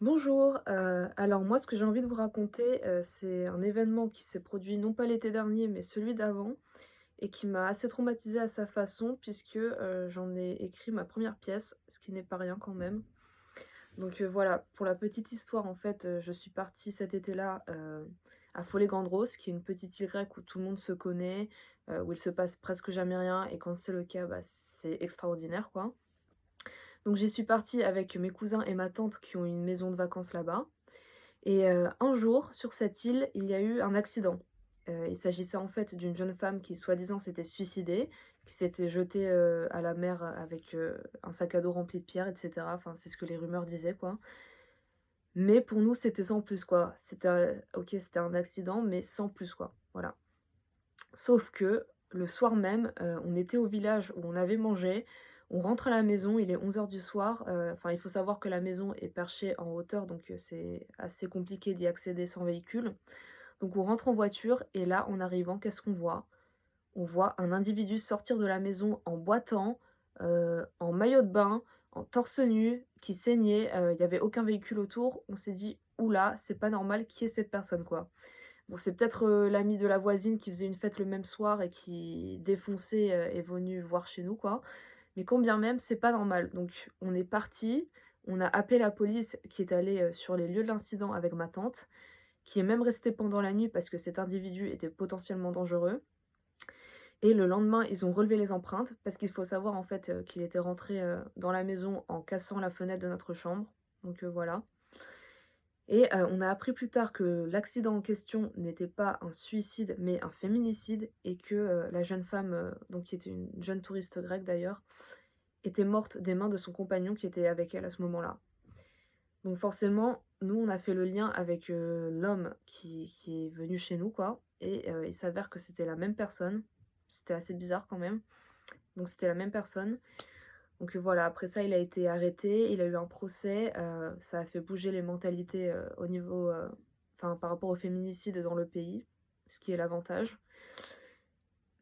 Bonjour, alors moi ce que j'ai envie de vous raconter, c'est un événement qui s'est produit non pas l'été dernier, mais celui d'avant et qui m'a assez traumatisée à sa façon puisque, j'en ai écrit ma première pièce, ce qui n'est pas rien quand même. Donc, voilà, pour la petite histoire en fait, je suis partie cet été-là, à Folegandros, qui est une petite île grecque où tout le monde se connaît, où il se passe presque jamais rien et quand c'est le cas, bah, c'est extraordinaire quoi. Donc j'y suis partie avec mes cousins et ma tante qui ont une maison de vacances là-bas. Et un jour, sur cette île, il y a eu un accident. Il s'agissait en fait d'une jeune femme qui soi-disant s'était suicidée, qui s'était jetée, à la mer avec, un sac à dos rempli de pierres et cetera. Enfin, c'est ce que les rumeurs disaient, quoi. Mais pour nous, c'était sans plus, quoi. OK, c'était un accident, mais sans plus, quoi. Voilà. Sauf que, le soir même, on était au village où on avait mangé, on rentre à la maison, il est 11 heures du soir, enfin, il faut savoir que la maison est perchée en hauteur, donc c'est assez compliqué d'y accéder sans véhicule. Donc on rentre en voiture et là, en arrivant, qu'est-ce qu'on voit? On voit un individu sortir de la maison en boitant, en maillot de bain, en torse nu, qui saignait, il y avait aucun véhicule autour. On s'est dit: «Ouh là, c'est pas normal, qui est cette personne, quoi?» Bon, c'est peut-être, l'ami de la voisine qui faisait une fête le même soir et qui, défoncé, est venu voir chez nous, quoi. Mais quand bien même, c'est pas normal. Donc on est parti, on a appelé la police qui est allée, sur les lieux de l'incident avec ma tante, qui est même restée pendant la nuit parce que cet individu était potentiellement dangereux. Et le lendemain, ils ont relevé les empreintes parce qu'il faut savoir en fait, qu'il était rentré, dans la maison en cassant la fenêtre de notre chambre. Donc, voilà. Et on a appris plus tard que l'accident en question n'était pas un suicide, mais un féminicide et que, la jeune femme, donc qui était une jeune touriste grecque d'ailleurs, était morte des mains de son compagnon qui était avec elle à ce moment-là. Donc forcément, nous, on a fait le lien avec, l'homme qui est venu chez nous quoi et il s'avère que c'était la même personne. C'était assez bizarre quand même. Donc c'était la même personne. Donc, voilà, après ça, il a été arrêté, il a eu un procès, ça a fait bouger les mentalités, au niveau, enfin, par rapport au féminicide dans le pays, ce qui est l'avantage.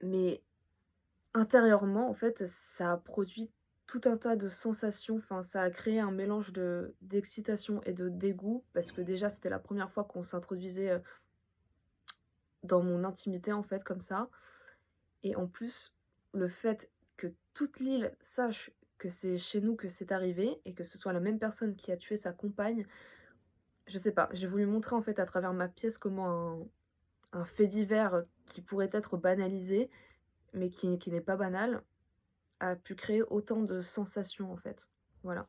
Mais intérieurement, en fait, ça a produit tout un tas de sensations, enfin, ça a créé un mélange de d'excitation et de dégoût parce que déjà, c'était la première fois qu'on s'introduisait, dans mon intimité, en fait, comme ça et en plus, le fait que toute l'île sache que c'est chez nous que c'est arrivé et que ce soit la même personne qui a tué sa compagne, je sais pas, j'ai voulu montrer, en fait, à travers ma pièce comment un fait divers, qui pourrait être banalisé, mais qui n'est pas banal, a pu créer autant de sensations, en fait. Voilà.